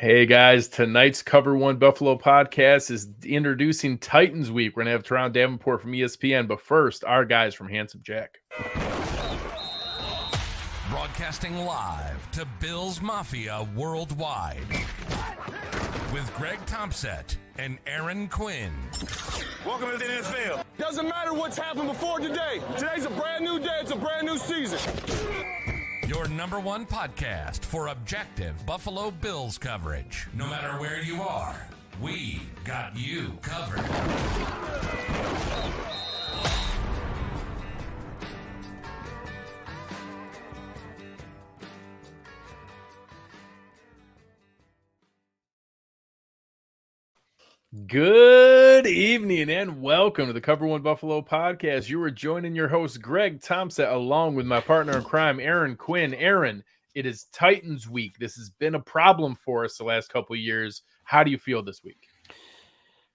Hey guys, tonight's Cover One Buffalo podcast is introducing Titans Week. We're going to have Turron Davenport from ESPN, but first, our guys from Handsome Jack. Broadcasting live to Bills Mafia worldwide with Greg Tompsett and Aaron Quinn. Welcome to the NFL. Doesn't matter what's happened before today. Today's a brand new day. It's a brand new season. Your number one podcast for objective Buffalo Bills coverage. No matter where you are, we got you covered. Good evening and welcome to the Cover One Buffalo podcast. You are joining your host, Greg Tompsett, along with my partner in crime, Aaron Quinn. Aaron, it is Titans Week. This has been a problem for us the last couple of years. How do you feel this week?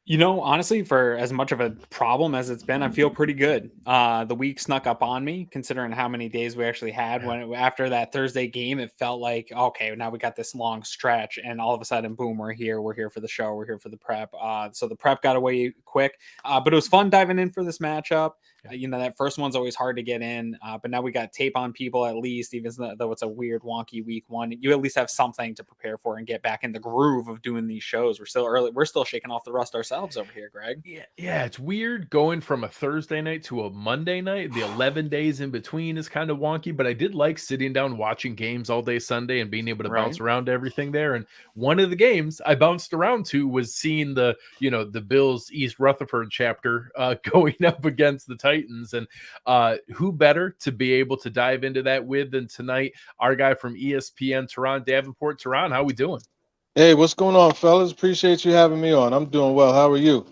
You know, honestly, for as much of a problem as it's been, I feel pretty good. The week snuck up on me, considering how many days we actually had. After that Thursday game, it felt like, okay, now we got this long stretch, and all of a sudden, boom, we're here. We're here for the show. We're here for the prep. So the prep got away quick, but it was fun diving in for this matchup. You know, that first one's always hard to get in, but now we got tape on people at least, even though it's a weird, wonky week one. You at least have something to prepare for and get back in the groove of doing these shows. We're still early. We're still shaking off the rust ourselves over here, Greg. Yeah, it's weird going from a Thursday night to a Monday night. The 11 days in between is kind of wonky, but I did like sitting down watching games all day Sunday and being able to bounce around to everything there. And one of the games I bounced around to was seeing the Bills East Rutherford chapter going up against the Titans. And who better to be able to dive into that with than tonight, our guy from ESPN, Turron Davenport. Turron, how we doing? Hey, what's going on, fellas? Appreciate you having me on. I'm doing well. How are you?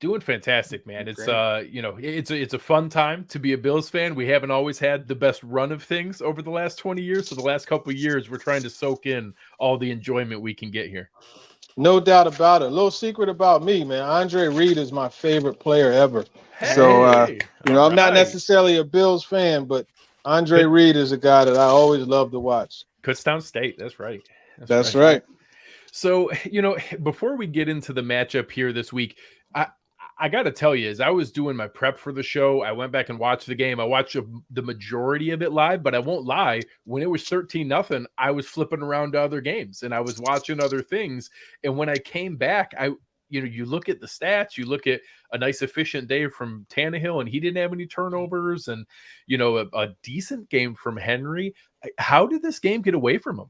Doing fantastic, man. It's it's a fun time to be a Bills fan. We haven't always had the best run of things over the last 20 years. So the last couple of years, we're trying to soak in all the enjoyment we can get here. No doubt about it. A little secret about me, man. Andre Reed is my favorite player ever. Hey, so, I'm not necessarily a Bills fan, but Andre Reed is a guy that I always love to watch. Kutztown State. That's right. That's right. So, before we get into the matchup here this week, I got to tell you, as I was doing my prep for the show, I went back and watched the game. I watched the majority of it live, but I won't lie. When it was 13-0, I was flipping around to other games and I was watching other things. And when I came back, you look at the stats, you look at a nice efficient day from Tannehill, and he didn't have any turnovers, and a decent game from Henry. How did this game get away from him?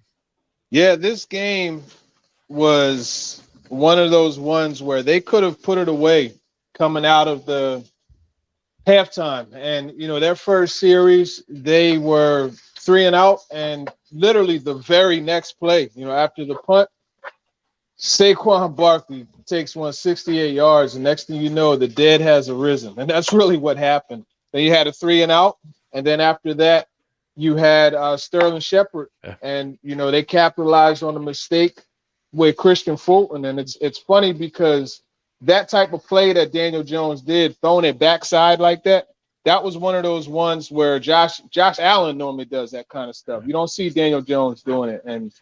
Yeah, this game was one of those ones where they could have put it away coming out of the halftime. And, their first series, they were 3-and-out, and literally the very next play, after the punt, Saquon Barkley takes 168 yards, and next thing you know, the dead has arisen. And that's really what happened. Then you had a 3-and-out, and then after that, you had Sterling Shepard, and, they capitalized on a mistake with Christian Fulton. And it's funny because that type of play that Daniel Jones did, throwing it backside like that, that was one of those ones where Josh Allen normally does that kind of stuff. You don't see Daniel Jones doing it. And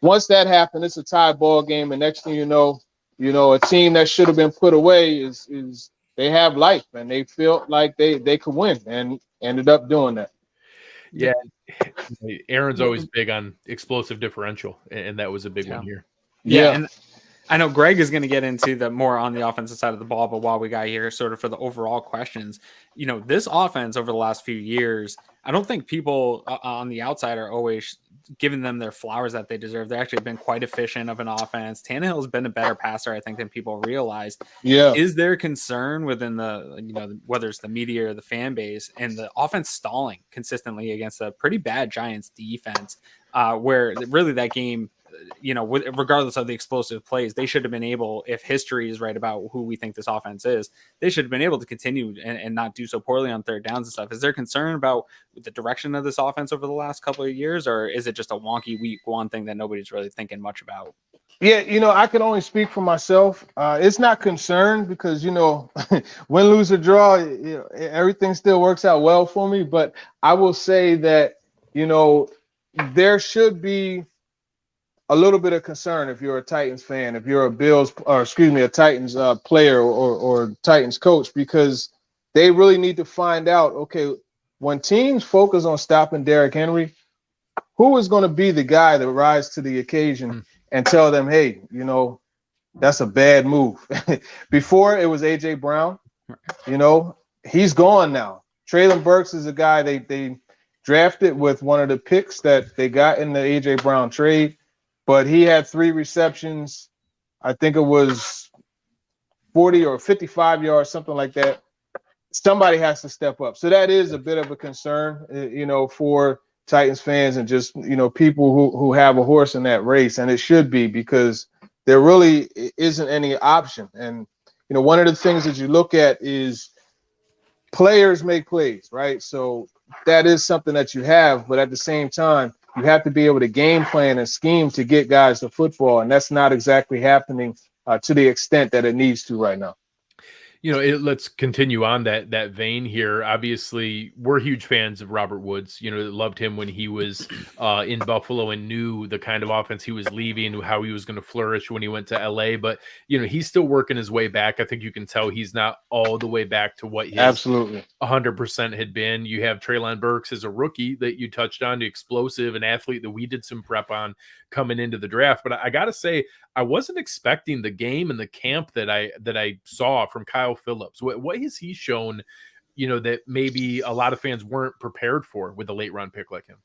once that happened, it's a tie ball game. And next thing you know, a team that should have been put away is they have life and they feel like they could win and ended up doing that. Yeah. Aaron's always big on explosive differential, and that was a big one here. Yeah. And I know Greg is going to get into the more on the offensive side of the ball, but while we got here sort of for the overall questions, this offense over the last few years, I don't think people on the outside are always giving them their flowers that they deserve. They've actually been quite efficient of an offense. Tannehill has been a better passer, I think, than people realize. Yeah. Is there concern within the, whether it's the media or the fan base, and the offense stalling consistently against a pretty bad Giants defense, where really that game, regardless of the explosive plays, they should have been able, if history is right about who we think this offense is, they should have been able to continue and not do so poorly on third downs and stuff. Is there concern about the direction of this offense over the last couple of years, or is it just a wonky week one thing that nobody's really thinking much about? Yeah, I can only speak for myself. It's not concerned because, win, lose, or draw, everything still works out well for me. But I will say that, there should be a little bit of concern if you're a Titans fan, if you're a Titans player or Titans coach, because they really need to find out, okay, when teams focus on stopping Derrick Henry, who is going to be the guy that rises to the occasion and tell them, hey, that's a bad move. Before it was A.J. Brown, he's gone now. Treylon Burks is a guy they drafted with one of the picks that they got in the A.J. Brown trade, but he had 3 receptions. I think it was 40 or 55 yards, something like that. Somebody has to step up. So that is a bit of a concern, for Titans fans and just, people who have a horse in that race. And it should be, because there really isn't any option. And, one of the things that you look at is players make plays, right? So that is something that you have. But at the same time, you have to be able to game plan and scheme to get guys to football. And that's not exactly happening to the extent that it needs to right now. Let's continue on that vein here. Obviously, we're huge fans of Robert Woods. Loved him when he was in Buffalo and knew the kind of offense he was leaving, how he was going to flourish when he went to LA. But, he's still working his way back. I think you can tell he's not all the way back to what his absolutely 100% had been. You have Treylon Burks as a rookie that you touched on, the explosive, an athlete that we did some prep on coming into the draft. But I got to say, I wasn't expecting the game and the camp that I saw from Kyle Phillips. What has he shown, that maybe a lot of fans weren't prepared for with a late round pick like him?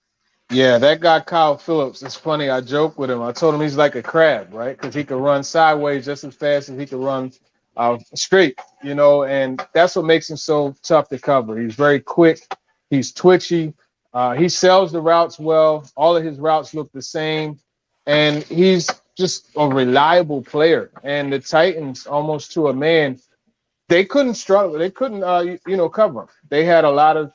Yeah, that guy Kyle Phillips, it's funny. I joke with him. I told him he's like a crab, right? Because he can run sideways just as fast as he can run straight, and that's what makes him so tough to cover. He's very quick. He's twitchy. He sells the routes well. All of his routes look the same. And he's just a reliable player. And the Titans, almost to a man, they couldn't struggle. They couldn't, cover him. They had a lot of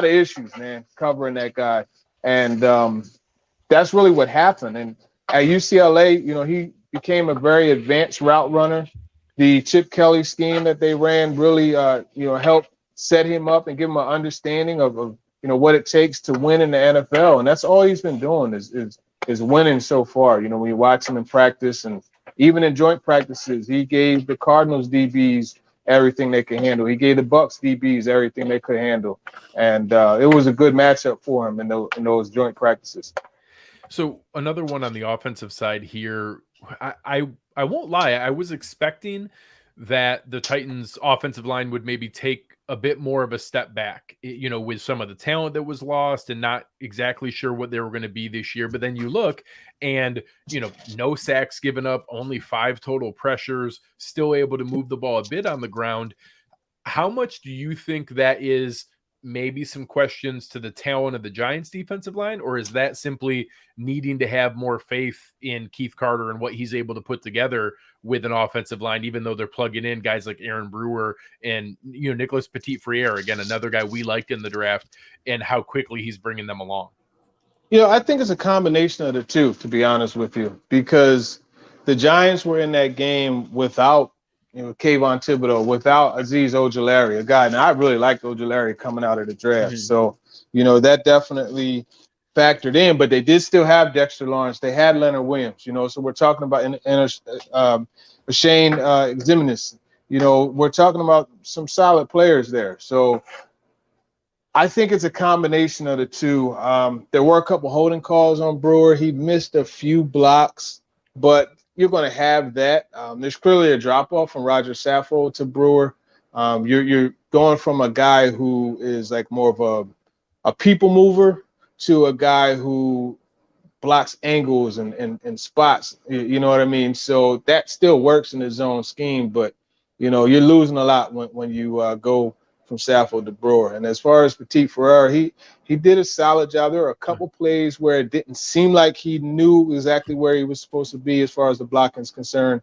issues, man, covering that guy. And that's really what happened. And at UCLA, he became a very advanced route runner. The Chip Kelly scheme that they ran really, helped set him up and give him an understanding of what it takes to win in the NFL. And that's all he's been doing is winning so far. When you watch him in practice and even in joint practices, he gave the Cardinals DBs everything they could handle. He gave the Bucs DBs everything they could handle. And it was a good matchup for him in those joint practices. So another one on the offensive side here, I won't lie. I was expecting that the Titans offensive line would maybe take a bit more of a step back, with some of the talent that was lost and not exactly sure what they were going to be this year. But then you look and, no sacks given up, only 5 total pressures, still able to move the ball a bit on the ground. How much do you think that is maybe some questions to the talent of the Giants defensive line, or is that simply needing to have more faith in Keith Carter and what he's able to put together with an offensive line, even though they're plugging in guys like Aaron Brewer and, Nicholas Petit-Frere, again, another guy we liked in the draft, and how quickly he's bringing them along? I think it's a combination of the two, to be honest with you, because the Giants were in that game without Kayvon Thibodeau, without Azeez Ojulari, a guy, and I really liked Ojulari coming out of the draft. Mm-hmm. So, that definitely factored in, but they did still have Dexter Lawrence. They had Leonard Williams, so we're talking about Shane Ximenez. We're talking about some solid players there. So I think it's a combination of the two. There were a couple holding calls on Brewer. He missed a few blocks, but you're going to have that. There's clearly a drop-off from Roger Saffold to Brewer. You're going from a guy who is like more of a people mover to a guy who blocks angles and spots. You know what I mean? So that still works in the zone scheme, but, you're losing a lot when you go from Saffold to Brewer. And as far as Petit-Frere, he did a solid job. There were a couple plays where it didn't seem like he knew exactly where he was supposed to be as far as the blocking is concerned.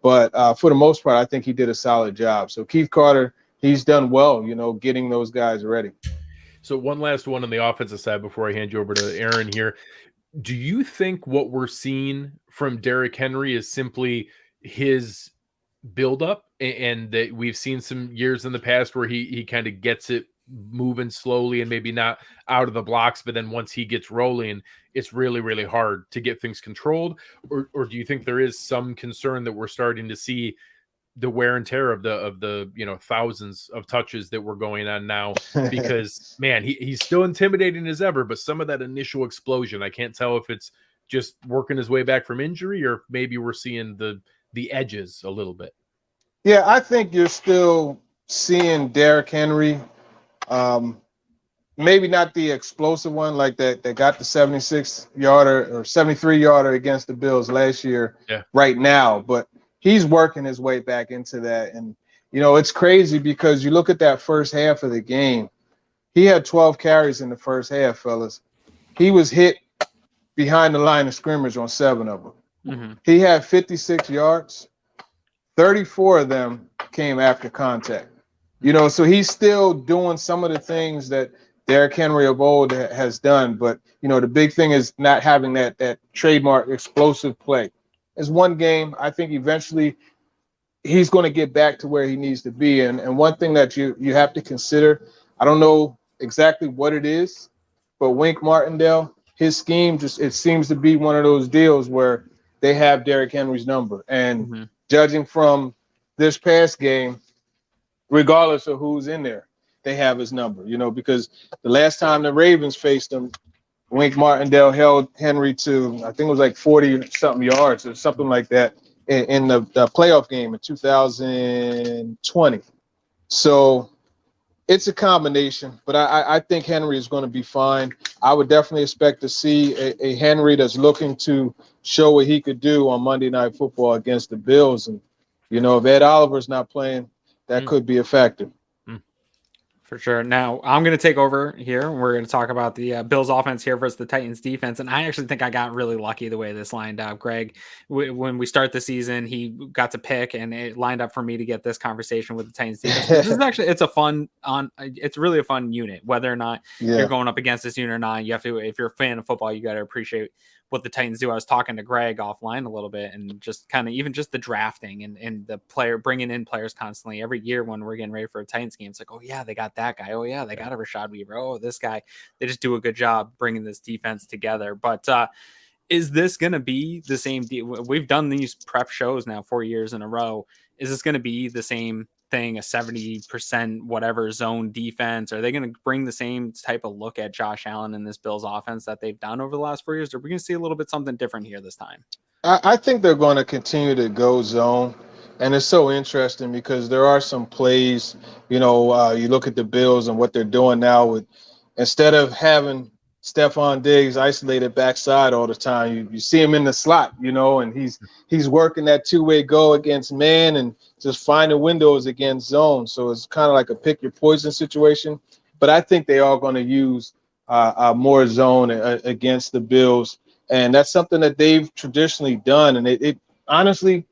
But for the most part, I think he did a solid job. So Keith Carter, he's done well, getting those guys ready. So one last one on the offensive side before I hand you over to Aaron here. Do you think what we're seeing from Derrick Henry is simply his buildup, and that we've seen some years in the past where he kind of gets it moving slowly and maybe not out of the blocks, but then once he gets rolling, it's really, really hard to get things controlled? Or do you think there is some concern that we're starting to see the wear and tear of the thousands of touches that were going on now? Because man, he's still intimidating as ever, but some of that initial explosion, I can't tell if it's just working his way back from injury or maybe we're seeing the edges a little bit. Yeah, I think you're still seeing Derrick Henry. Maybe not the explosive one like that got the 76-yarder or 73-yarder against the Bills last year right now, but he's working his way back into that. And, it's crazy because you look at that first half of the game. He had 12 carries in the first half, fellas. He was hit behind the line of scrimmage on 7 of them. Mm-hmm. He had 56 yards. 34 of them came after contact. So he's still doing some of the things that Derrick Henry of old has done. But, the big thing is not having that trademark explosive play. It's one game. I think eventually he's going to get back to where he needs to be. And one thing that you have to consider, I don't know exactly what it is, but Wink Martindale, his scheme it seems to be one of those deals where they have Derrick Henry's number. And judging from this past game, regardless of who's in there, they have his number, because the last time the Ravens faced him, Wink Martindale held Henry to, I think it was like 40-something yards or something like that in the playoff game in 2020. So it's a combination, but I think Henry is going to be fine. I would definitely expect to see a Henry that's looking to show what he could do on Monday Night Football against the Bills. And, if Ed Oliver's not playing, that could be a factor. For sure. Now, I'm going to take over here. We're going to talk about the Bills offense here versus the Titans defense. And I actually think I got really lucky the way this lined up. Greg, when we start the season, he got to pick, and it lined up for me to get this conversation with the Titans defense. This is actually, it's really a fun unit, whether or not you're going up against this unit or not. You have to, if you're a fan of football, you got to appreciate what the Titans do. I was talking to Greg offline a little bit, and just kind of even just the drafting and the player bringing in players constantly every year when we're getting ready for a Titans game. It's like, oh yeah, they got that guy. Oh yeah, they got a Rashad Weaver. Oh, this guy. They just do a good job bringing this defense together. But is this going to be the same deal? We've done these prep shows now 4 years in a row. Is this going to be the same thing, a 70% whatever zone defense? Are they going to bring the same type of look at Josh Allen and this Bills offense that they've done over the last 4 years? Or are we going to see a little bit something different here this time? I think they're going to continue to go zone. And it's so interesting because there are some plays, you look at the Bills and what they're doing now with, instead of having Stephon Diggs isolated backside all the time, you see him in the slot, and he's working that two-way go against man and just finding windows against zone. So it's kind of like a pick your poison situation. But I think they are going to use more zone against the Bills. And that's something that they've traditionally done. And it honestly,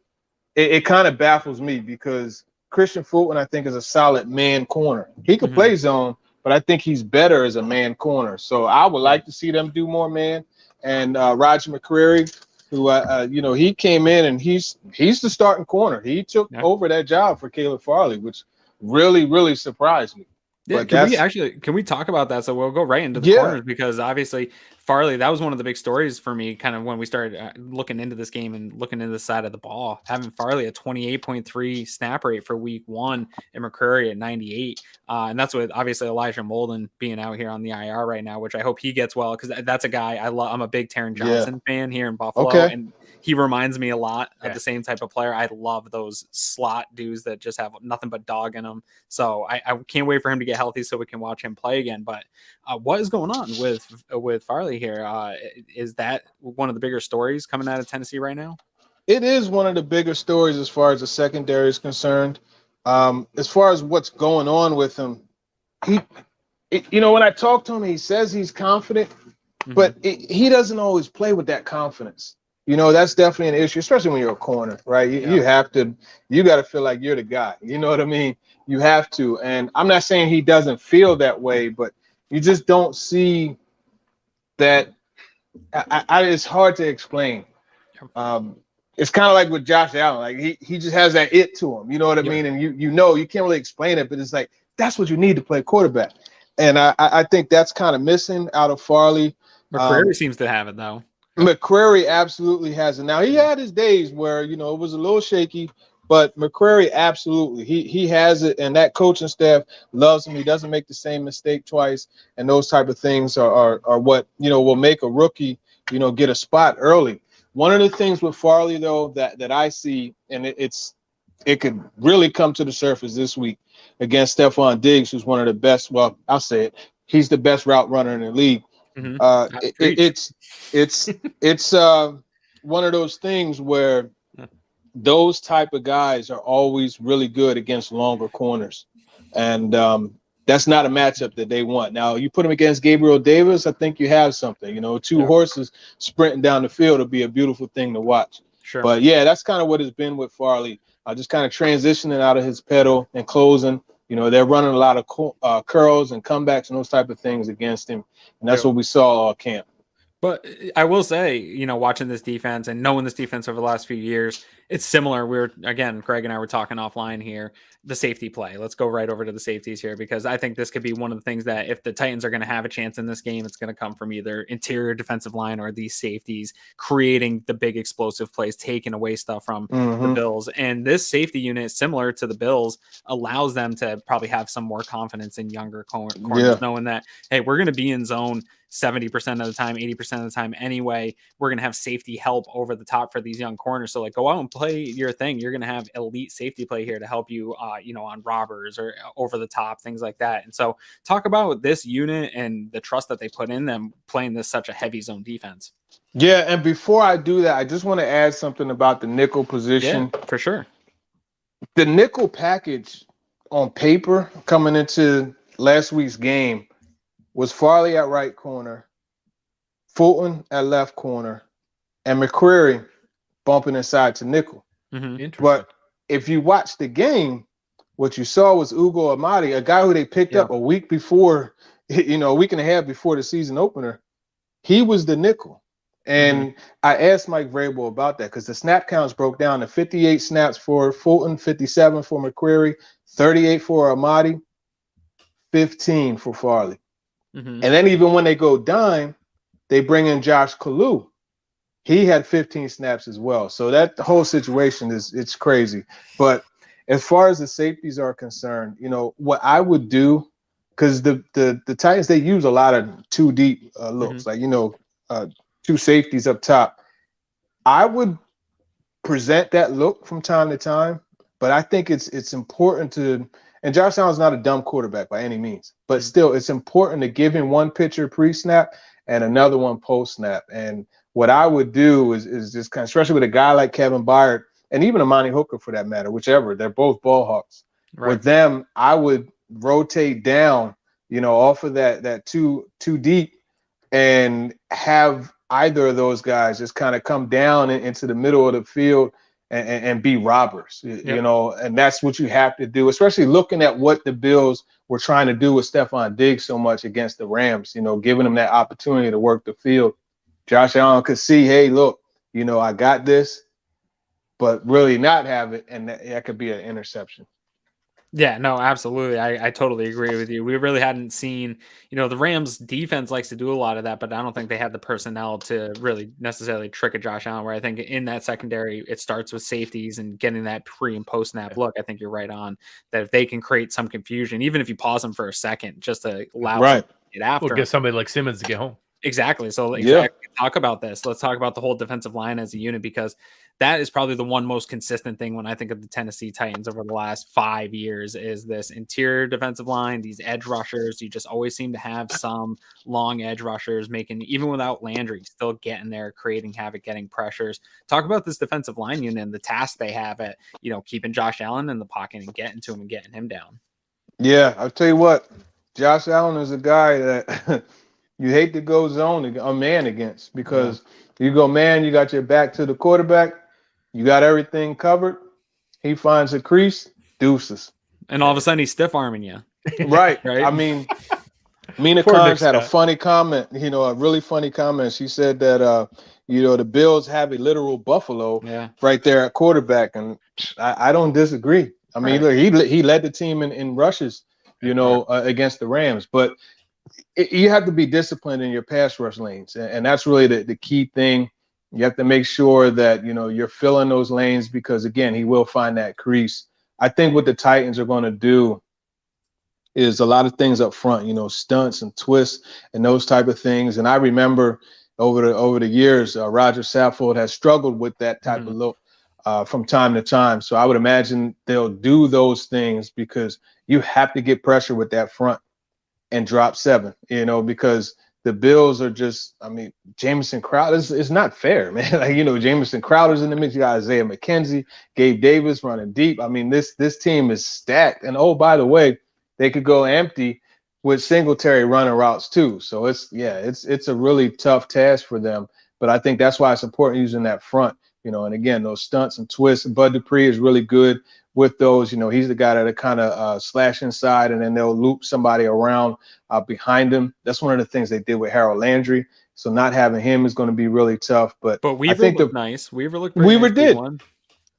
it kind of baffles me because Christian Fulton, I think, is a solid man corner. He could play zone, but I think he's better as a man corner. So I would like to see them do more man. And Roger McCreary, who, he came in and he's the starting corner. He took over that job for Caleb Farley, which really, really surprised me. Yeah, can we talk about that? So we'll go right into the corners, because obviously Farley, that was one of the big stories for me kind of when we started looking into this game and looking into the side of the ball. Having Farley at 28.3 snap rate for week 1 and McCreary at 98. And that's with obviously Elijah Molden being out here on the IR right now, which I hope he gets well, because that's a guy I love. I'm a big Taron Johnson fan here in Buffalo. And he reminds me a lot of the same type of player. I love those slot dudes that just have nothing but dog in them. So I can't wait for him to get healthy so we can watch him play again. But what is going on with Farley here? Is that one of the bigger stories coming out of Tennessee right now? It is one of the bigger stories as far as the secondary is concerned. As far as what's going on with him, when I talk to him, he says he's confident, but he doesn't always play with that confidence. That's definitely an issue, especially when you're a corner, right? You got to feel like you're the guy. You know what I mean? You have to. And I'm not saying he doesn't feel that way, but you just don't see that. It's hard to explain. It's kind of like with Josh Allen. Like he just has that it to him. You know what I mean? And you can't really explain it, but it's like That's what you need to play quarterback. And I think that's kind of missing out of Farley. McCreary seems to have it, though. McCreary absolutely has it. Now, he had his days where, it was a little shaky, but McCreary absolutely, he has it, and that coaching staff loves him. He doesn't make the same mistake twice, and those type of things are what, will make a rookie, get a spot early. One of the things with Farley, though, that I see, and it could really come to the surface this week against Stephon Diggs, who's one of the best, well, I'll say it, he's the best route runner in the league. It's one of those things where those type of guys are always really good against longer corners, and that's not a matchup that they want. Now, you put him against Gabriel Davis, I think you have something. Two horses sprinting down the field will be a beautiful thing to watch. Sure. But yeah, that's kind of what it's been with Farley. Just kind of transitioning out of his pedal and closing. They're running a lot of curls and comebacks and those type of things against him. And that's what we saw all camp. But I will say, watching this defense and knowing this defense over the last few years, it's similar. Greg and I were talking offline here, the safety play. Let's go right over to the safeties here, because I think this could be one of the things that if the Titans are going to have a chance in this game, it's going to come from either interior defensive line or these safeties creating the big explosive plays, taking away stuff from the Bills. And this safety unit, similar to the Bills, allows them to probably have some more confidence in younger corners, knowing that, hey, we're going to be in zone 70% of the time, 80% of the time anyway. We're going to have safety help over the top for these young corners. So go out and play your thing. You're going to have elite safety play here to help you, on robbers or over the top, things like that. And so talk about this unit and the trust that they put in them playing this such a heavy zone defense. Yeah, and before I do that, I just want to add something about the nickel position. Yeah, for sure. The nickel package on paper coming into last week's game was Farley at right corner, Fulton at left corner, and McCreary bumping inside to nickel. Interesting. But if you watch the game, what you saw was Ugo Amadi, a guy who they picked up a week before, a week and a half before the season opener. He was the nickel. And I asked Mike Vrabel about that because the snap counts broke down to 58 snaps for Fulton, 57 for McCreary, 38 for Amadi, 15 for Farley. And then even when they go dime, they bring in Josh Kalu. He had 15 snaps as well. So that whole situation it's crazy. But as far as the safeties are concerned, what I would do, because the Titans, they use a lot of two deep looks, two safeties up top. I would present that look from time to time, but I think it's important to. And Josh Allen's not a dumb quarterback by any means, but still, it's important to give him one pitcher pre-snap and another one post-snap. And what I would do is just kind of, especially with a guy like Kevin Byard and even Amani Hooker for that matter, whichever, they're both ball hawks. Right. With them, I would rotate down, off of that too deep and have either of those guys just kind of come down into the middle of the field and be robbers, and that's what you have to do, especially looking at what the Bills were trying to do with Stephon Diggs so much against the Rams, giving them that opportunity to work the field. Josh Allen could see, hey, look, I got this, but really not have it, and that could be an interception. Yeah, no, absolutely. I totally agree with you. We really hadn't seen, the Rams defense likes to do a lot of that, but I don't think they had the personnel to really necessarily trick a Josh Allen, where I think in that secondary, it starts with safeties and getting that pre and post snap look. I think you're right on that. If they can create some confusion, even if you pause them for a second, just to allow them to get after we'll get somebody like Simmons to get home. Exactly. So talk about this. Let's talk about the whole defensive line as a unit, because that is probably the one most consistent thing when I think of the Tennessee Titans over the last 5 years is this interior defensive line, these edge rushers. You just always seem to have some long edge rushers making, even without Landry, still getting there, creating havoc, getting pressures. Talk about this defensive line unit and the task they have at, keeping Josh Allen in the pocket and getting to him and getting him down. Yeah, I'll tell you what, Josh Allen is a guy that you hate to go zone a man against, because you go man, you got your back to the quarterback, you got everything covered. He finds a crease, deuces. And all of a sudden he's stiff arming you. Right. I mean, Mina Kimes had a funny comment, a really funny comment. She said that, the Bills have a literal buffalo right there at quarterback. And I don't disagree. I mean, look, he led the team in rushes, against the Rams. But you have to be disciplined in your pass rush lanes, and that's really the key thing. You have to make sure that you're filling those lanes because, again, he will find that crease. I think what the Titans are going to do is a lot of things up front, stunts and twists and those type of things. And I remember over the years, Roger Saffold has struggled with that type of look from time to time. So I would imagine they'll do those things because you have to get pressure with that front and drop 7, because the Bills are just, Jamison Crowder is not fair, man. Jamison Crowder's in the mix. You got Isaiah McKenzie, Gabe Davis running deep. This team is stacked. And oh, by the way, they could go empty with Singletary running routes too. So it's a really tough task for them. But I think that's why it's important using that front, and again, those stunts and twists. Bud Dupree is really good with those. He's the guy that kind of slash inside and then they'll loop somebody around behind him. That's one of the things they did with Harold Landry. So not having him is going to be really tough. But Weaver looked nice. Weaver looked Weaver nice. did.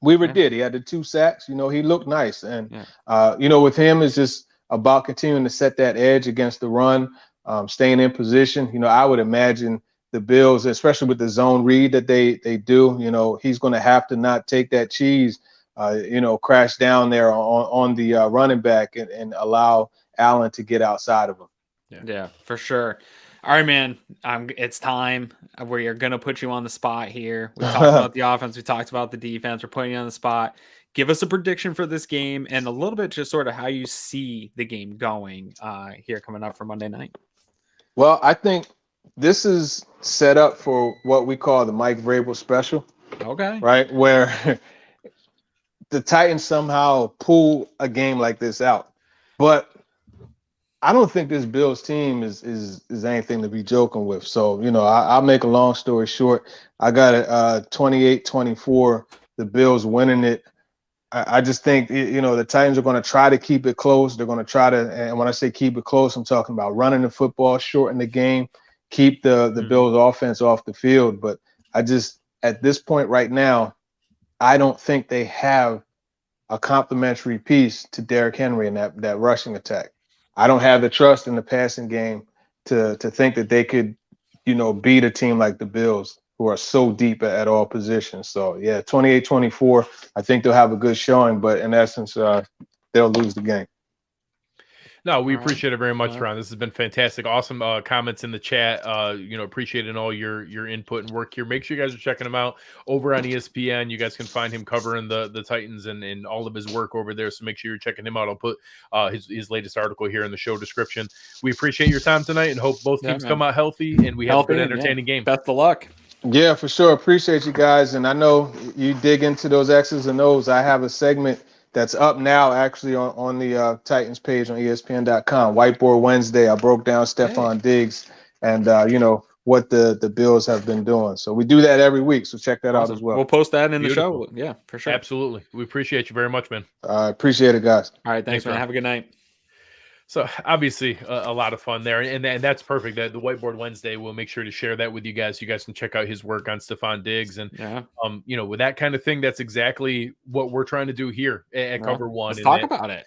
Weaver did. He had the 2 sacks. He looked nice. And, with him, it's just about continuing to set that edge against the run, staying in position. I would imagine the Bills, especially with the zone read that they do, he's going to have to not take that cheese, crash down there on the running back and allow Allen to get outside of him. Yeah, for sure. All right, man. It's time. We are going to put you on the spot here. We talked about the offense. We talked about the defense. We're putting you on the spot. Give us a prediction for this game and a little bit just sort of how you see the game going here coming up for Monday night. Well, I think this is set up for what we call the Mike Vrabel special. Okay. Right? Where the Titans somehow pull a game like this out. But I don't think this Bills team is anything to be joking with. So, I'll make a long story short. I got it 28-24, the Bills winning it. I just think, the Titans are going to try to keep it close. They're going to try to, and when I say keep it close, I'm talking about running the football, shorten the game, keep the Bills offense off the field. But I just, at this point right now, I don't think they have a complementary piece to Derrick Henry in that rushing attack. I don't have the trust in the passing game to think that they could, beat a team like the Bills, who are so deep at all positions. So, 28-24, I think they'll have a good showing, but in essence, they'll lose the game. No, we appreciate it very much, Ron. This has been fantastic. Awesome comments in the chat. Appreciating all your input and work here. Make sure you guys are checking him out over on ESPN. You guys can find him covering the Titans and all of his work over there. So make sure you're checking him out. I'll put his latest article here in the show description. We appreciate your time tonight and hope both teams come out healthy and we have a good, entertaining game. Best of luck. Yeah, for sure. Appreciate you guys. And I know you dig into those X's and O's. I have a segment that's up now actually on the Titans page on ESPN.com. Whiteboard Wednesday. I broke down Stephon Diggs and, what the Bills have been doing. So we do that every week. So check that out as well. We'll post that in the show. Yeah, for sure. Absolutely. We appreciate you very much, man. Appreciate it, guys. All right. Thanks man. Have a good night. So obviously a lot of fun there, and that's perfect. That the Whiteboard Wednesday, we'll make sure to share that with you guys. You guys can check out his work on Stephon Diggs, and with that kind of thing, that's exactly what we're trying to do here at Cover One. Let's talk about it.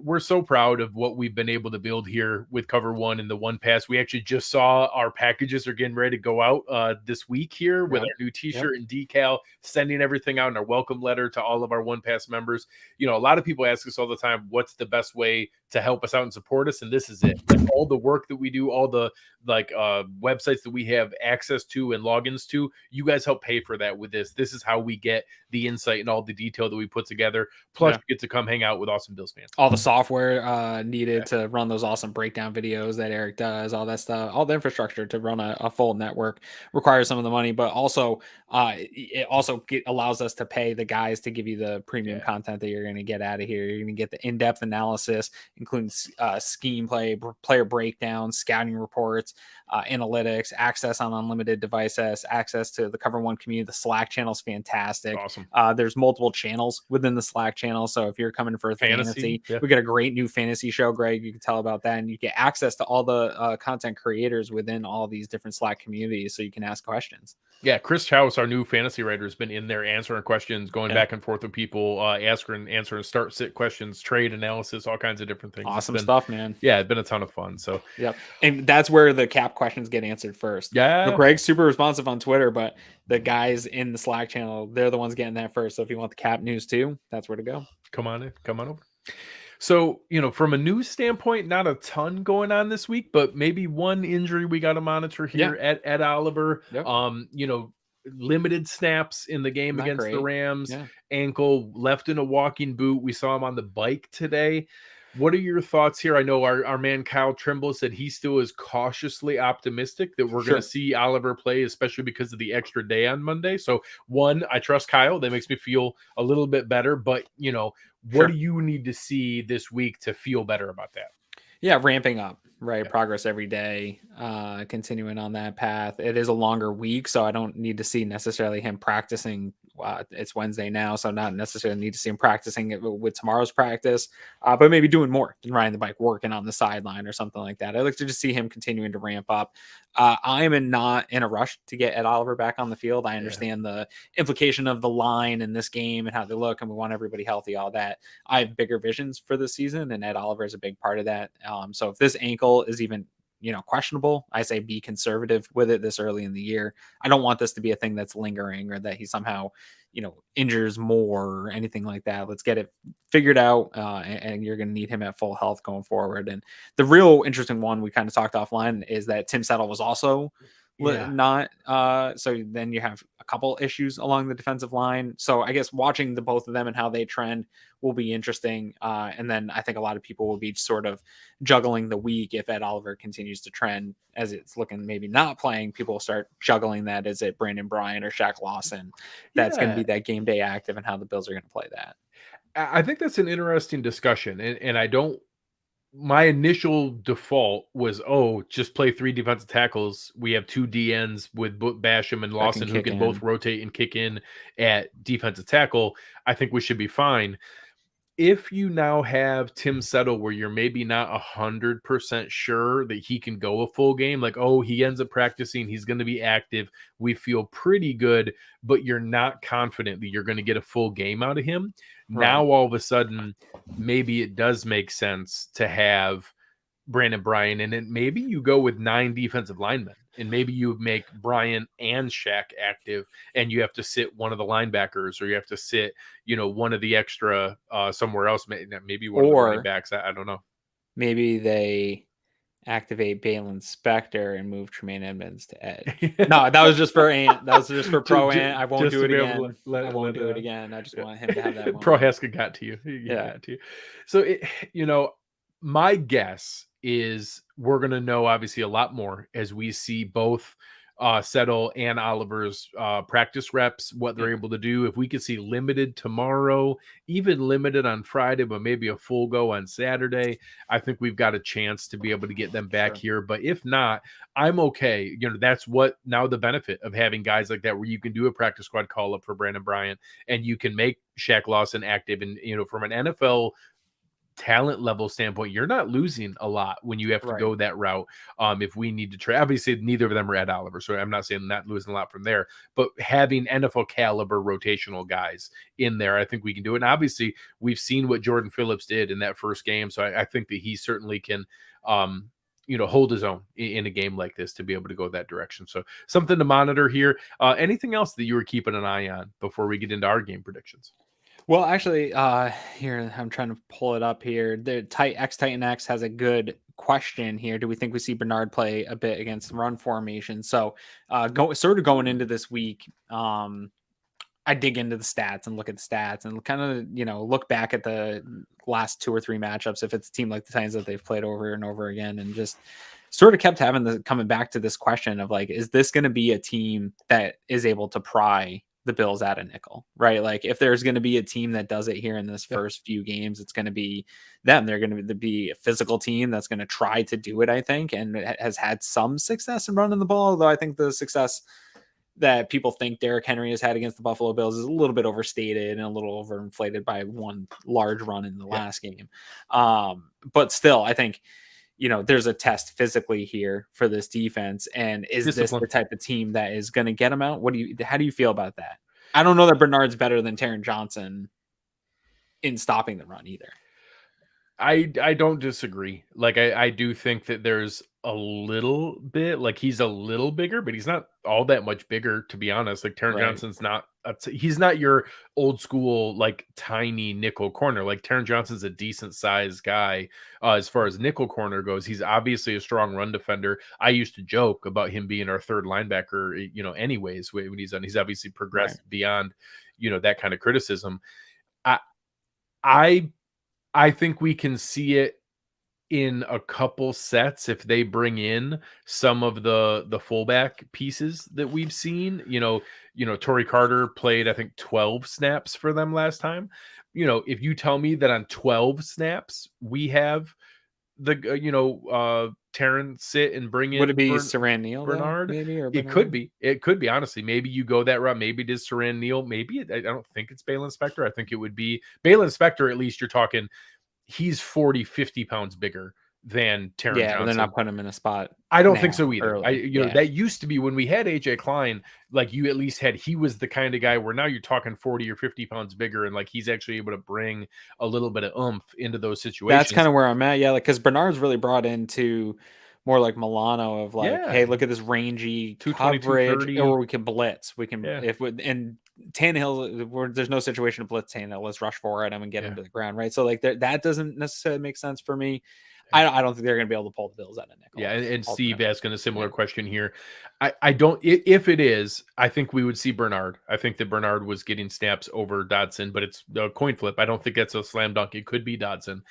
We're so proud of what we've been able to build here with Cover One and the One Pass. We actually just saw our packages are getting ready to go out this week here with our new T-shirt and decal, sending everything out in our welcome letter to all of our One Pass members. A lot of people ask us all the time, what's the best way to help us out and support us, and this is it. Like all the work that we do, all the websites that we have access to and logins to, you guys help pay for that with this. This is how we get the insight and all the detail that we put together. Plus, you get to come hang out with awesome Bills fans. All the software needed to run those awesome breakdown videos that Eric does, all that stuff, all the infrastructure to run a full network requires some of the money, but also it also allows us to pay the guys to give you the premium content that you're going to get out of here. You're going to get the in-depth analysis, including scheme play, player breakdowns, scouting reports, analytics, access on unlimited devices, access to the Cover One community. The Slack channel is fantastic. Awesome. There's multiple channels within the Slack channel. So if you're coming for fantasy, we got a great new fantasy show, Greg. You can tell about that. And you get access to all the content creators within all these different Slack communities. So you can ask questions. Yeah, Chris House, our new fantasy writer, has been in there answering questions, going back and forth with people, answering start sit questions, trade analysis, all kinds of different things. Awesome stuff, man. Yeah, it's been a ton of fun. So yep, and that's where the cap questions get answered first. yeah, Greg's super responsive on Twitter, but the guys in the Slack channel, they're the ones getting that first. So if you want the cap news too, that's where to go. come on over. So, from a news standpoint, not a ton going on this week, but maybe one injury we got to monitor here at Ed Oliver. Yep. Limited snaps in the game against the Rams, ankle, left in a walking boot. We saw him on the bike today. What are your thoughts here? I know our man Kyle Trimble said he still is cautiously optimistic that we're going to see Oliver play, especially because of the extra day on Monday. So, one, I trust Kyle. That makes me feel a little bit better. But, what do you need to see this week to feel better about that? Yeah, ramping up, right? Yeah. Progress every day, continuing on that path. It is a longer week, so I don't need to see necessarily him practicing. It's Wednesday now, so not necessarily need to see him practicing it with tomorrow's practice, but maybe doing more than riding the bike, working on the sideline or something like that. I'd like to just see him continuing to ramp up. I am not in a rush to get Ed Oliver back on the field. I understand the implication of the line in this game and how they look, and we want everybody healthy, all that. I have bigger visions for this season, and Ed Oliver is a big part of that. So if this ankle is even questionable, I say be conservative with it this early in the year. I don't want this to be a thing that's lingering or that he somehow, injures more or anything like that. Let's get it figured out. And you're going to need him at full health going forward. And the real interesting one we kind of talked offline is that Tim Settle was also not. So then you have a couple issues along the defensive line. So I guess watching the both of them and how they trend will be interesting. And then I think a lot of people will be sort of juggling the week if Ed Oliver continues to trend as it's looking maybe not playing. People will start juggling that. Is it Brandon Bryant or Shaq Lawson? That's going to be that game day active and how the Bills are going to play that. I think that's an interesting discussion. And I don't, my initial default was, just play 3 defensive tackles. We have 2 DNs with Basham and Lawson who can both rotate and kick in at defensive tackle. I think we should be fine. If you now have Tim Settle where you're maybe not 100% sure that he can go a full game, like, he ends up practicing, he's going to be active, we feel pretty good, but you're not confident that you're going to get a full game out of him. Right. Now, all of a sudden, maybe it does make sense to have Brandon Bryant, and then maybe you go with 9 defensive linemen, and maybe you make Bryant and Shaq active, and you have to sit one of the linebackers, or you have to sit, one of the extra somewhere else, maybe one of the running backs. I don't know. Maybe they activate Balin Spector and move Tremaine Edmonds to edge. No, that was just for Ant. That was just for Pro Ant. I won't do it again. I won't do it again. I just want him to have that moment. Pro Haskell got to you. Got to you. So, my guess is we're going to know obviously a lot more as we see both Settle and Oliver's practice reps, what they're able to do. If we could see limited tomorrow, even limited on Friday, but maybe a full go on Saturday, I think we've got a chance to be able to get them back here. But if not, I'm okay. That's what now the benefit of having guys like that, where you can do a practice squad call up for Brandon Bryant and you can make Shaq Lawson active. And, from an NFL talent level standpoint, you're not losing a lot when you have to go that route. If we need to try, obviously neither of them are Ed Oliver, so I'm not saying not losing a lot from there, but having NFL caliber rotational guys in there, I think we can do it. And obviously we've seen what Jordan Phillips did in that first game, so I think that he certainly can hold his own in a game like this to be able to go that direction. So something to monitor here. Anything else that you were keeping an eye on before we get into our game predictions? Well, actually, here, I'm trying to pull it up here. The Titan X has a good question here. Do we think we see Bernard play a bit against the run formation? So going into this week, I dig into the stats and look at the stats and kind of, look back at the last 2 or 3 matchups. If it's a team like the Titans that they've played over and over again, and just sort of kept coming back to this question of like, is this going to be a team that is able to pry the Bills at a nickel, right? Like if there's going to be a team that does it here in this first few games, it's going to be them. They're going to be a physical team that's going to try to do it, I think, and has had some success in running the ball. Although I think the success that people think Derrick Henry has had against the Buffalo Bills is a little bit overstated and a little overinflated by one large run in the last game. But still, I think, there's a test physically here for this defense. And is Discipline. this the type of team that is going to get them out? How do you feel about that? I don't know that Bernard's better than Turron Johnson in stopping the run either. I don't disagree. Like I do think that there's a little bit, like he's a little bigger, but he's not all that much bigger, to be honest. Like Turron Johnson's not he's not your old school like tiny nickel corner. Like Turron Johnson's a decent sized guy as far as nickel corner goes. He's obviously a strong run defender. I used to joke about him being our third linebacker, anyways, when he's obviously progressed beyond, that kind of criticism. I think we can see it in a couple sets if they bring in some of the fullback pieces that we've seen. Torrey Carter played, I think, 12 snaps for them last time. If you tell me that on 12 snaps we have the Turron sit and bring in, would it be Saran Neal Bernard? Maybe, or It could be honestly. Maybe you go that route. Maybe it is Saran Neal. Maybe I don't think it's Balin Spector. I think it would be Balin Spector. At least you're talking, he's 40, 50 pounds bigger than Turron Johnson. They're not putting him in a spot. I don't think so either. Early. That used to be when we had AJ Klein, like you at least he was the kind of guy where now you're talking 40 or 50 pounds bigger, and like he's actually able to bring a little bit of oomph into those situations. That's kind of where I'm at. Yeah, like because Bernard's really brought into more like Milano of like, hey, look at this rangy coverage, or we can blitz. We can and Tannehill, there's no situation to blitz Tannehill. Let's rush forward at him and get him to the ground, right? So like that doesn't necessarily make sense for me. I don't think they're going to be able to pull the Bills out of nickel. Yeah, and Steve asking a similar question here. I don't. If it is, I think we would see Bernard. I think that Bernard was getting snaps over Dodson, but it's a coin flip. I don't think that's a slam dunk. It could be Dodson.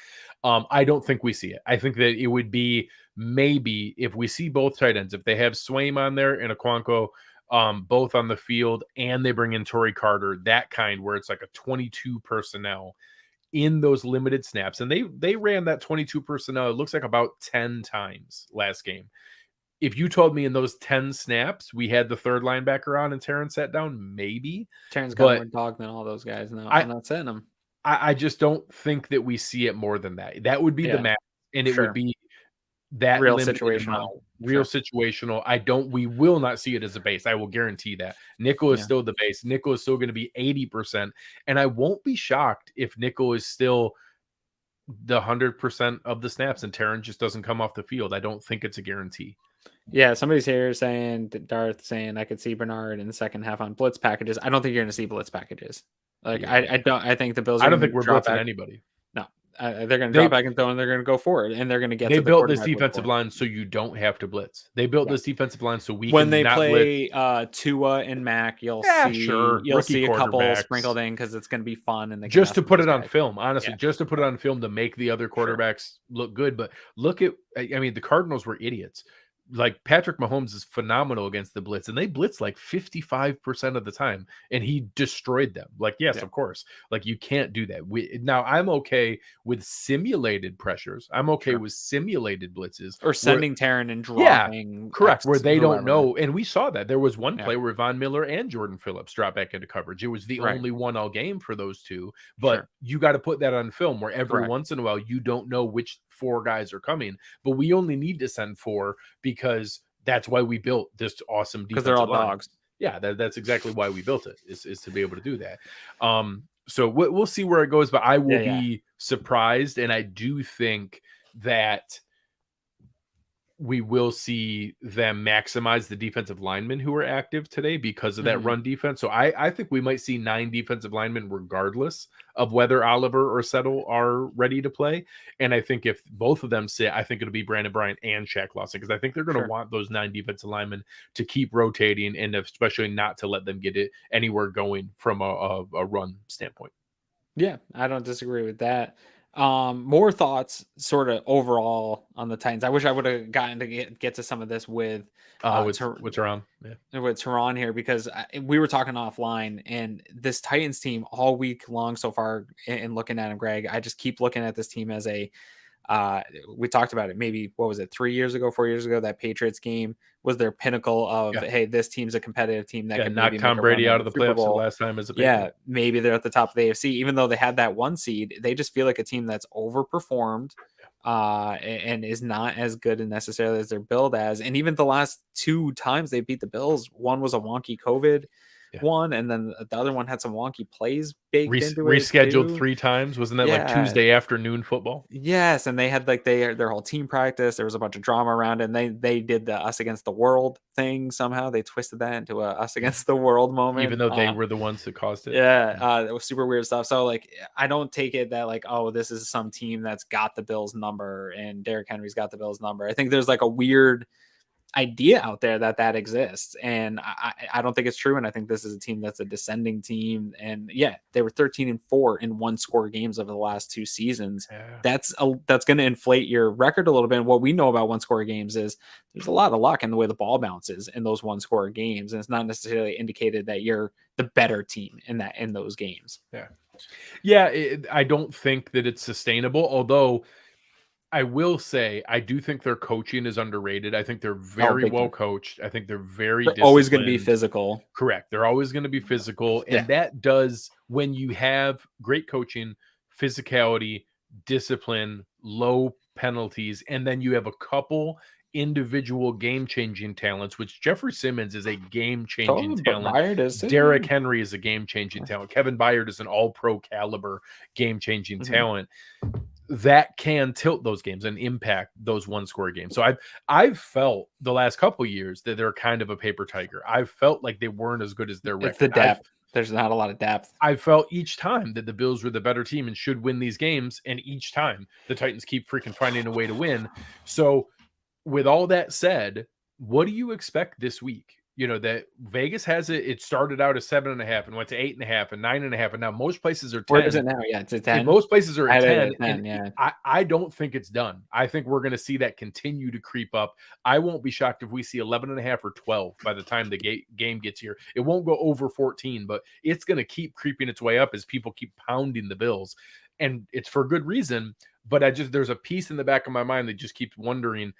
I don't think we see it. I think that it would be maybe if we see both tight ends, if they have Swaim on there and Okonkwo, both on the field, and they bring in Torrey Carter, that kind where it's like a 22 personnel in those limited snaps. And they ran that 22 personnel, it looks like about 10 times last game. If you told me in those 10 snaps we had the third linebacker on and Turron sat down, maybe. Turron's got more dog than all those guys now. I'm not setting them. I just don't think that we see it more than that. That would be the max, and it would be that real situational. Situational. We will not see it as a base. I will guarantee that. Nickel is still the base. Nickel is still going to be 80%. And I won't be shocked if nickel is still the 100% of the snaps and Turron just doesn't come off the field. I don't think it's a guarantee. Yeah, somebody's here saying, Darth saying, I could see Bernard in the second half on blitz packages. I don't think you're going to see blitz packages. Like I think the Bills. I don't think we're blitzing anybody. No, they're going to drop back and throw, and they're going to go forward, and they're going to get. They built this defensive line so you don't have to blitz. They built this defensive line so we when they play Tua and Mac, you'll see a couple sprinkled in because it's going to be fun and just to put it on film. Honestly, just to put it on film to make the other quarterbacks look good. But look at, the Cardinals were idiots. Like Patrick Mahomes is phenomenal against the blitz, and they blitz like 55% of the time, and he destroyed them. Like, yes, of course. Like, you can't do that. Now I'm okay with simulated pressures. I'm okay with simulated blitzes or sending Turron and dropping. Correct. Where they don't know, and we saw that there was one play where Von Miller and Jordan Phillips dropped back into coverage. It was the only one all game for those two, but you got to put that on film where every once in a while you don't know which 4 guys are coming, but we only need to send 4 because that's why we built this awesome defense. Because they're all dogs. Yeah, that's exactly why we built it, is to be able to do that. So we'll see where it goes, but I will be surprised, and I do think that we will see them maximize the defensive linemen who are active today because of that run defense. So I think we might see 9 defensive linemen regardless of whether Oliver or Settle are ready to play. And I think if both of them sit, I think it'll be Brandon Bryant and Shaq Lawson, because I think they're going to want those 9 defensive linemen to keep rotating and especially not to let them get it anywhere going from a run standpoint. Yeah, I don't disagree with that. More thoughts sort of overall on the Titans. I wish I would have gotten to get to some of this with Turron. With Turron here, because we were talking offline, and this Titans team all week long so far, and looking at him, Greg, I just keep looking at this team as we talked about it maybe, 4 years ago, that Patriots game was their pinnacle of, hey, this team's a competitive team that can knock Tom Brady out of the playoffs the last time as a Patriot. Maybe they're at the top of the AFC, even though they had that 1 seed. They just feel like a team that's overperformed and is not as good necessarily as they're billed as. And even the last 2 times they beat the Bills, one was a wonky COVID one, and then the other one had some wonky plays baked into it Rescheduled too. 3 times. Wasn't that like Yeah. Tuesday afternoon football? Yes, and they had like their whole team practice. There was a bunch of drama around it, and they did the us against the world thing somehow. They twisted that into a us against the world moment. Even though they were the ones that caused it. Yeah, it was super weird stuff. So like I don't take it that like, oh, this is some team that's got the Bills number and Derrick Henry's got the Bills number. I think there's like a weird idea out there that exists, and I don't think it's true. And I think this is a team that's a descending team, and yeah, they were 13-4 in 1-score games over the last 2 seasons. That's going to inflate your record a little bit. And what we know about 1-score games is there's a lot of luck in the way the ball bounces in those 1-score games, and it's not necessarily indicated that you're the better team in those games. I don't think that it's sustainable, although I will say, I do think their coaching is underrated. I think they're very well coached. I think they're very They're always going to be physical. Correct. They're always going to be physical. And that does, when you have great coaching, physicality, discipline, low penalties, and then you have a couple individual game-changing talents, which Jeffrey Simmons is a game-changing talent. Derrick Henry is a game-changing talent. Kevin Byard is an all-pro caliber game-changing talent. That can tilt those games and impact those 1-score games. So I've felt the last couple of years that they're kind of a paper tiger. I've felt like they weren't as good as their record. It's the depth. There's not a lot of depth. I felt each time that the Bills were the better team and should win these games, and each time the Titans keep freaking finding a way to win. So with all that said, what do you expect this week? You know, that Vegas has it started out as 7.5 and went to 8.5 and 9.5, and now most places are 10. Where is it now? Yeah, it's at 10. And most places are at 10. 10 yeah. I don't think it's done. I think we're going to see that continue to creep up. I won't be shocked if we see 11.5 or 12 by the time the game gets here. It won't go over 14, but it's going to keep creeping its way up as people keep pounding the Bills. And it's for good reason, but there's a piece in the back of my mind that just keeps wondering.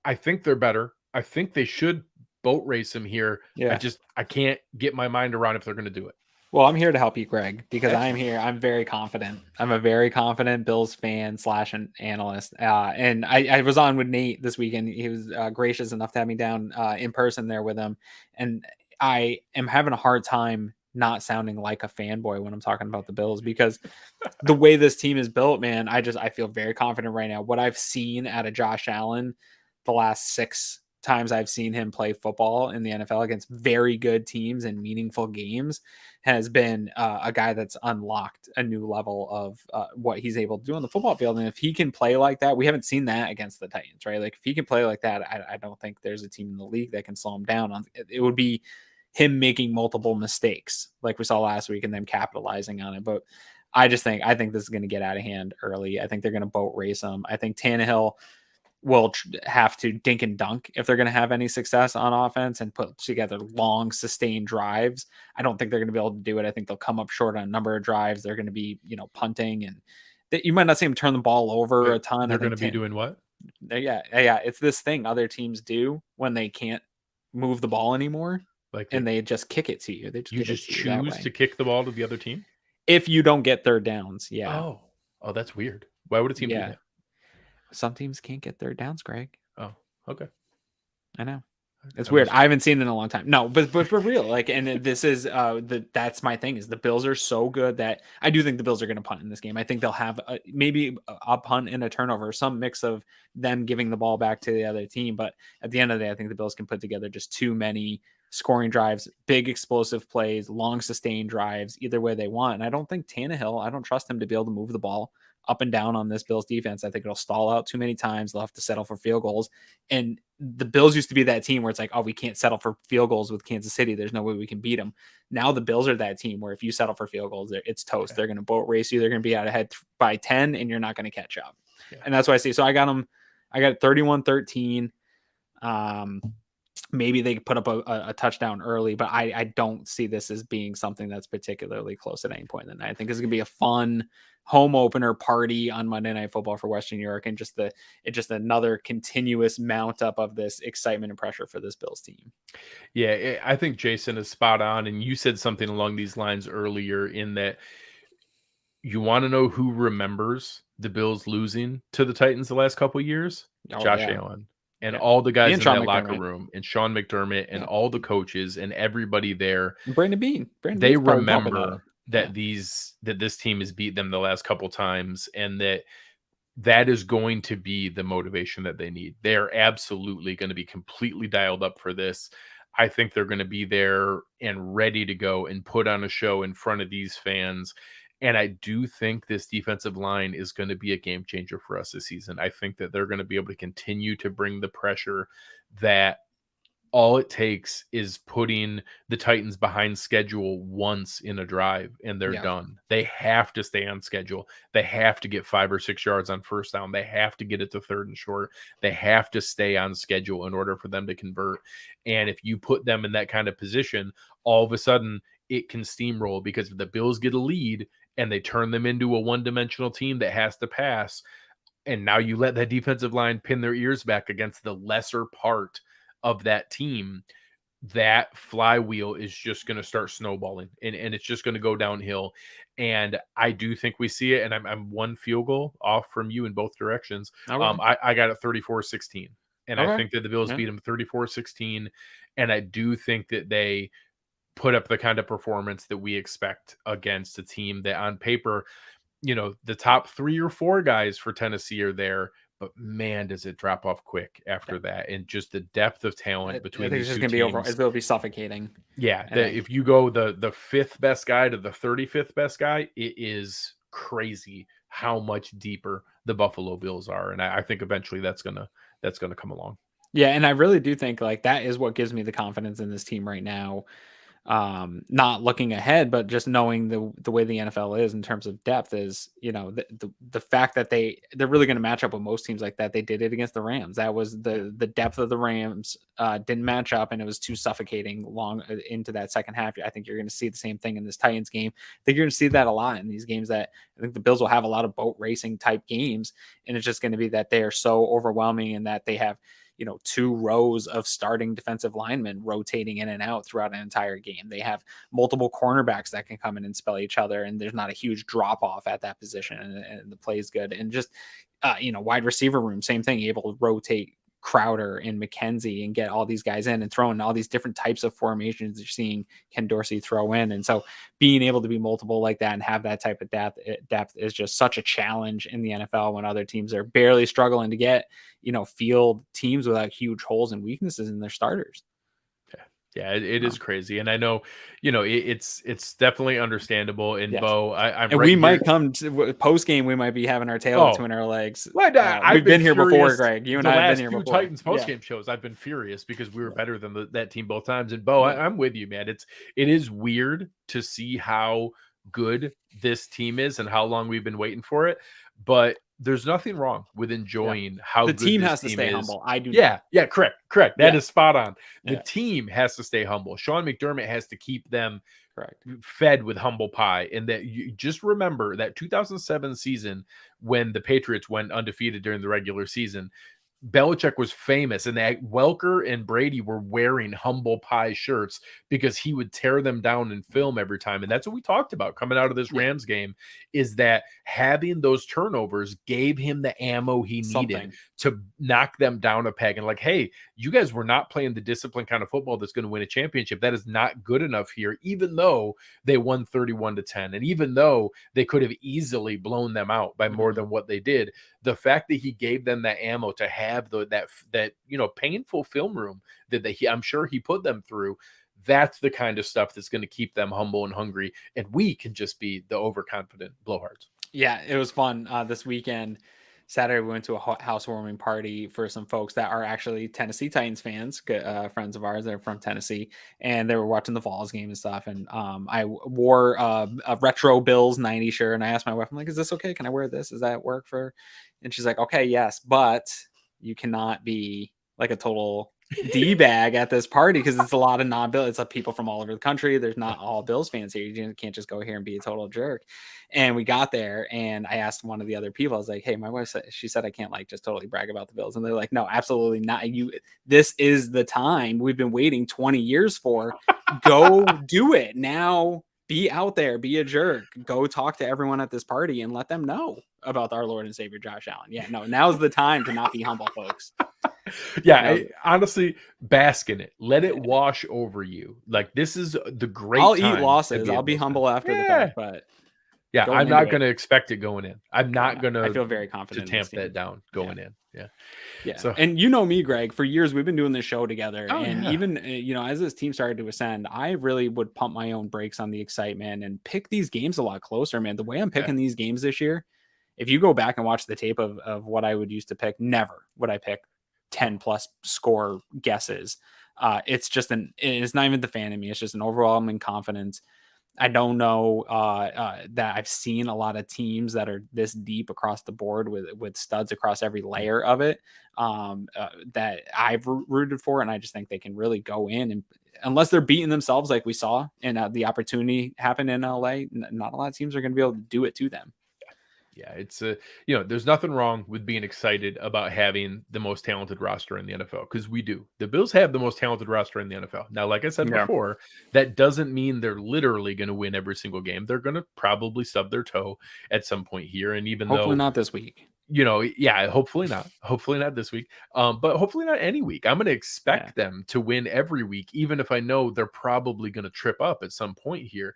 I think they're better. I think they should boat race him here. I can't get my mind around if they're going to do it. Well, I'm here to help you, Greg, because I'm here. I'm very confident. I'm a very confident Bills fan / an analyst. And I was on with Nate this weekend. He was gracious enough to have me down in person there with him. And I am having a hard time not sounding like a fanboy when I'm talking about the Bills, because the way this team is built, man, I feel very confident right now. What I've seen out of Josh Allen the last 6 times I've seen him play football in the NFL against very good teams and meaningful games has been a guy that's unlocked a new level of what he's able to do on the football field. And if he can play like that, we haven't seen that against the Titans, right? Like if he can play like that, I don't think there's a team in the league that can slow him down. It would be him making multiple mistakes like we saw last week and then capitalizing on it. But I think this is going to get out of hand early. I think they're going to boat race him. I think Tannehill will have to dink and dunk if they're going to have any success on offense and put together long sustained drives. I don't think they're going to be able to do it. I think they'll come up short on a number of drives. They're going to be, punting, and you might not see them turn the ball over a ton. They're going to be doing what? Yeah. It's this thing other teams do when they can't move the ball anymore, and they just kick it to you. You just choose to kick the ball to the other team if you don't get third downs. Yeah. Oh, that's weird. Why would a team do that? Some teams can't get third downs, Greg. Oh, okay. I know. It's weird. I haven't seen it in a long time. No, but for real, and this is that's my thing, is the Bills are so good that I do think the Bills are going to punt in this game. I think they'll have maybe a punt and a turnover, some mix of them giving the ball back to the other team. But at the end of the day, I think the Bills can put together just too many scoring drives, big explosive plays, long sustained drives, either way they want. And I don't think Tannehill, I don't trust him to be able to move the ball up and down on this Bills defense. I think it'll stall out too many times. They'll have to settle for field goals. And the Bills used to be that team where it's like, oh, we can't settle for field goals with Kansas City. There's no way we can beat them. Now the Bills are that team where if you settle for field goals, it's toast. Okay. They're going to boat race you. They're going to be out ahead by 10 and you're not going to catch up. Yeah. And that's what I see. So I got 31-13. Maybe they put up a touchdown early, but I don't see this as being something that's particularly close at any point in the night. I think it's going to be a fun home opener party on Monday Night Football for Western New York, and just another continuous mount up of this excitement and pressure for this Bills team. Yeah, I think Jason is spot on, and you said something along these lines earlier in that You want to know who remembers the Bills losing to the Titans the last couple of years? Oh, Josh yeah. Allen and Yeah. all the guys And in Sean that locker McDermott. room, and Sean McDermott and all the coaches and everybody there. Brandon Beane. They Beane's probably pumping remember that this team has beat them the last couple times, and that is going to be the motivation that they need. They are absolutely going to be completely dialed up for this. I think they're going to be there and ready to go and put on a show in front of these fans. And I do think this defensive line is going to be a game changer for us this season. I think that they're going to be able to continue to bring the pressure that all it takes is putting the Titans behind schedule once in a drive and they're done. They have to stay on schedule. They have to get 5 or 6 yards on first down. They have to get it to 3rd and short. They have to stay on schedule in order for them to convert. And if you put them in that kind of position, all of a sudden it can steamroll, because if the Bills get a lead and they turn them into a one-dimensional team that has to pass, and now you let that defensive line pin their ears back against the lesser part of that team, that flywheel is just going to start snowballing, and it's just going to go downhill. And I do think we see it. And I'm one field goal off from you in both directions. Okay. I got it 34-16, and I think that the Bills beat them 34-16. And I do think that they put up the kind of performance that we expect against a team that on paper, the top 3 or 4 guys for Tennessee are there. But man, does it drop off quick after that, and just the depth of talent between these two teams. It'll be suffocating. Yeah, if you go the 5th best guy to the 35th best guy, it is crazy how much deeper the Buffalo Bills are, and I think eventually that's gonna come along. Yeah, and I really do think like that is what gives me the confidence in this team right now. Not looking ahead, but just knowing the way the NFL is in terms of depth is, the fact that they're really going to match up with most teams like that. They did it against the Rams. That was the depth of the Rams didn't match up, and it was too suffocating long into that second half. I think you're going to see the same thing in this Titans game. I think you're going to see that a lot in these games. That I think the Bills will have a lot of boat racing type games, and it's just going to be that they are so overwhelming, and that they have 2 rows of starting defensive linemen rotating in and out throughout an entire game. They have multiple cornerbacks that can come in and spell each other, and there's not a huge drop off at that position, and the play is good. And just, wide receiver room, same thing, able to rotate Crowder and McKenzie and get all these guys in and throw in all these different types of formations you're seeing Ken Dorsey throw in. And so being able to be multiple like that and have that type of depth is just such a challenge in the NFL when other teams are barely struggling to get, field teams without huge holes and weaknesses in their starters. Yeah, it is crazy, and I know, it's definitely understandable. And Bo, I'm and right we here. might come to post game. We might be having our tail between our legs. We've been here before, Greg. You and I have been here before. Titans post game shows, I've been furious because we were better than that team both times. And Bo, I'm with you, man. It is weird to see how good this team is and how long we've been waiting for it, but there's nothing wrong with enjoying how the good team this has to stay is. humble. I do. Yeah, correct. That is spot on. The Yeah. team has to stay humble. Sean McDermott has to keep them Correct. fed with humble pie. And that you just remember that 2007 season when the Patriots went undefeated during the regular season. Belichick was famous, and that Welker and Brady were wearing humble pie shirts because he would tear them down in film every time. And that's what we talked about coming out of this Rams game, is that having those turnovers gave him the ammo he needed to knock them down a peg. And like, hey, you guys were not playing the disciplined kind of football that's going to win a championship. That is not good enough here, even though they won 31-10. And even though they could have easily blown them out by more than what they did, the fact that he gave them that ammo to have that painful film room that I'm sure he put them through, that's the kind of stuff that's going to keep them humble and hungry, and we can just be the overconfident blowhards. Yeah, it was fun this weekend. Saturday, we went to a housewarming party for some folks that are actually Tennessee Titans fans, friends of ours that are from Tennessee, and they were watching the Vols game and stuff. And I wore a retro Bills 90 shirt, and I asked my wife, I'm like, is this okay? Can I wear this? Does that work for? And she's like, okay, yes, but you cannot be like a total D-bag at this party because it's a lot of non-Bills. It's like people from all over the country. There's not all Bills fans here. You can't just go here and be a total jerk. And we got there, and I asked one of the other people, I was like, hey, my wife said, she said I can't like just totally brag about the Bills. And they're like, no, absolutely not. This is the time we've been waiting 20 years for. Go do it now. be out there, be a jerk, go talk to everyone at this party and let them know about our Lord and Savior Josh Allen. Yeah, no, now's the time to not be humble, folks. Yeah, honestly, bask in it. Let it wash over you. Like, this is the great I'll time eat losses. to I'll be Bills fan. humble after the fact, but yeah, going I'm not into going it, to expect it going in. I'm not going I to feel very confident in tamp this team. that down going in. Yeah. Yeah. So, And you know me, Greg, for years we've been doing this show together. Oh, And yeah. even, as this team started to ascend, I really would pump my own brakes on the excitement and pick these games a lot closer, man. The way I'm picking these games this year, if you go back and watch the tape of what I would used to pick, never would I pick 10 plus score guesses. It's not even the fan in me. It's just an overwhelming confidence. I don't know that I've seen a lot of teams that are this deep across the board with studs across every layer of it that I've rooted for. And I just think they can really go in, and unless they're beating themselves like we saw and the opportunity happened in LA, not a lot of teams are going to be able to do it to them. Yeah, it's there's nothing wrong with being excited about having the most talented roster in the NFL, because we do. The Bills have the most talented roster in the NFL. Now, like I said before, that doesn't mean they're literally going to win every single game. They're going to probably stub their toe at some point here, and even hopefully not this week. Hopefully not this week. But hopefully not any week. I'm going to expect them to win every week, even if I know they're probably going to trip up at some point here.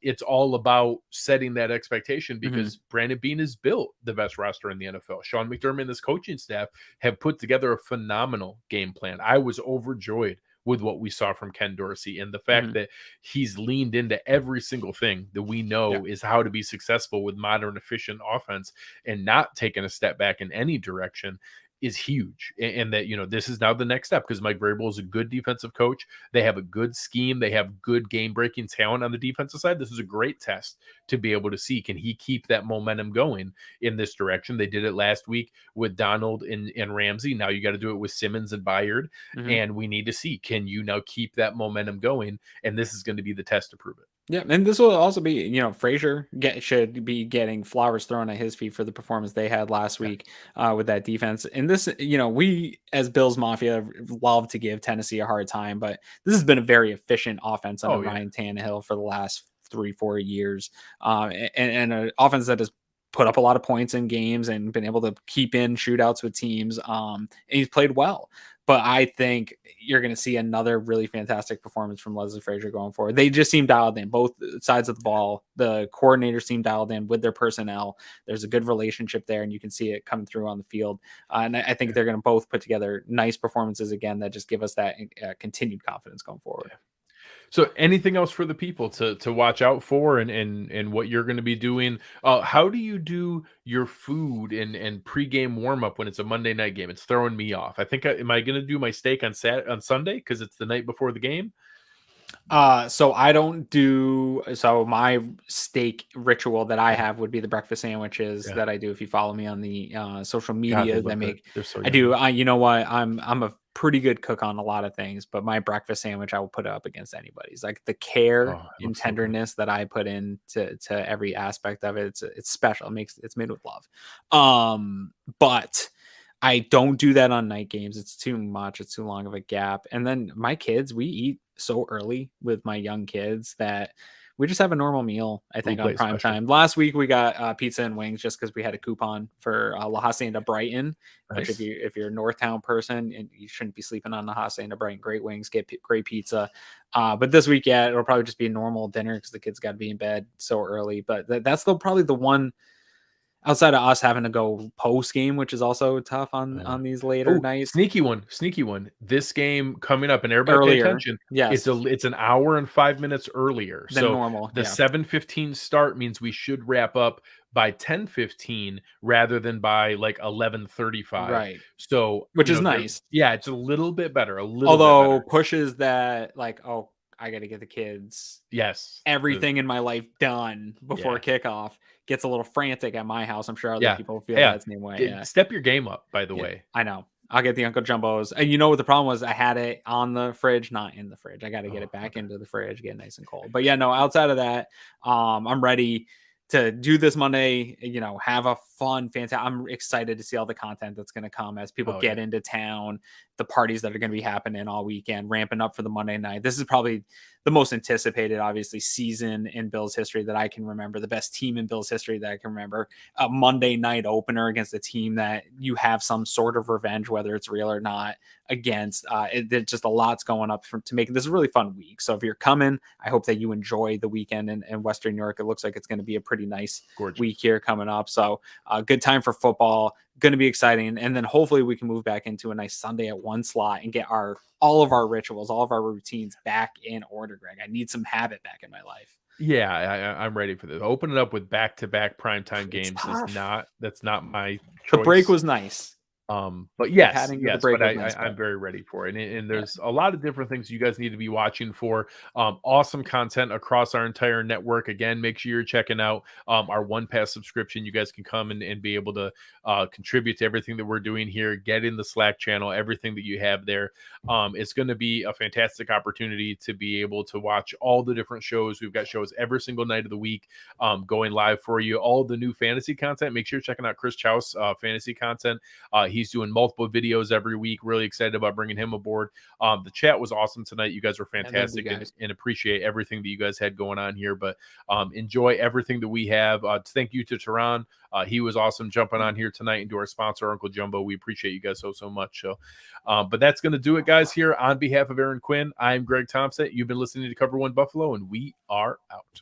It's all about setting that expectation, because Brandon Beane has built the best roster in the NFL. Sean McDermott and this coaching staff have put together a phenomenal game plan. I was overjoyed with what we saw from Ken Dorsey, and the fact that he's leaned into every single thing that we know is how to be successful with modern, efficient offense and not taking a step back in any direction is huge. And that, this is now the next step, because Mike Vrabel is a good defensive coach. They have a good scheme. They have good game-breaking talent on the defensive side. This is a great test to be able to see, can he keep that momentum going in this direction? They did it last week with Donald and Ramsey. Now you got to do it with Simmons and Byard. And we need to see, can you now keep that momentum going? And this is going to be the test to prove it. Yeah, and this will also be, Frazier should be getting flowers thrown at his feet for the performance they had last week with that defense. And this, we as Bills Mafia love to give Tennessee a hard time, but this has been a very efficient offense under Ryan Tannehill for the last 3-4 years, and an offense that has put up a lot of points in games and been able to keep in shootouts with teams. And he's played well. But I think you're going to see another really fantastic performance from Leslie Frazier going forward. They just seem dialed in, both sides of the ball. The coordinators seem dialed in with their personnel. There's a good relationship there, and you can see it coming through on the field. And I think they're going to both put together nice performances again that just give us that continued confidence going forward. So anything else for the people to watch out for and what you're going to be doing? How do you do your food and pregame warm up when it's a Monday night game? It's throwing me off. I think am I going to do my steak on Sunday because it's the night before the game? So I don't do, so my steak ritual that I have would be the breakfast sandwiches that I do. If you follow me on the social media, I do. You know what? I'm a pretty good cook on a lot of things, but my breakfast sandwich, I will put it up against anybody's. Like the care and tenderness that I put into every aspect of it. It's special. It's made with love. But I don't do that on night games. It's too much. It's too long of a gap. And then my kids, we eat so early with my young kids that we just have a normal meal, I think, on prime time. Last week we got pizza and wings just because we had a coupon for La Hacienda Brighton. Nice. Which if you're a Northtown person, and you shouldn't be sleeping on La Hacienda Brighton. Great wings, get great pizza. But this week, it'll probably just be a normal dinner because the kids got to be in bed so early. But that's probably the one, outside of us having to go post game, which is also tough on these later nights. Sneaky one. This game coming up, and everybody pay attention. Yes, it's an hour and 5 minutes earlier than normal. The 7:15 start means we should wrap up by 10:15 rather than by like 11:35. Right. So which is nice. Yeah, it's a little bit better. Although pushes that like, oh, I got to get the kids everything in my life done before kickoff. Gets a little frantic at my house. I'm sure other people feel that same way. Step your game up, by the way. I know. I'll get the Uncle Jumbos. And you know what the problem was? I had it on the fridge, not in the fridge. I got to get it back into the fridge, get nice and cold. But outside of that, I'm ready to do this Monday, have a fun, fantastic. I'm excited to see all the content that's going to come as people get into town. the parties that are going to be happening all weekend, ramping up for the Monday night. This is probably the most anticipated, obviously, season in Bills history that I can remember, the best team in Bills history that I can remember, a Monday night opener against a team that you have some sort of revenge, whether it's real or not, against. There's just a lot's going up to make this a really fun week. So if you're coming, I hope that you enjoy the weekend in Western New York. It looks like it's going to be a pretty nice week here coming up. So good time for football. Going to be exciting. And then hopefully we can move back into a nice Sunday at one slot and get all of our rituals, all of our routines back in order, Greg. I need some habit back in my life. Yeah, I'm ready for this. Open it up with back-to-back primetime games that's not my choice. The break was nice. But yes, but I'm very ready for it. And there's a lot of different things you guys need to be watching for. Awesome content across our entire network. Again, make sure you're checking out our One Pass subscription. You guys can come and be able to contribute to everything that we're doing here. Get in the Slack channel, everything that you have there. It's going to be a fantastic opportunity to be able to watch all the different shows. We've got shows every single night of the week going live for you. All the new fantasy content. Make sure you're checking out Chris Chow's fantasy content. He's doing multiple videos every week. Really excited about bringing him aboard. The chat was awesome tonight. You guys were fantastic and appreciate everything that you guys had going on here. But enjoy everything that we have. Thank you to Turron. He was awesome jumping on here tonight, and to our sponsor, Uncle Jumbo. We appreciate you guys so much. So, but that's going to do it, guys, here on behalf of Aaron Quinn. I'm Greg Tompsett. You've been listening to Cover One Buffalo, and we are out.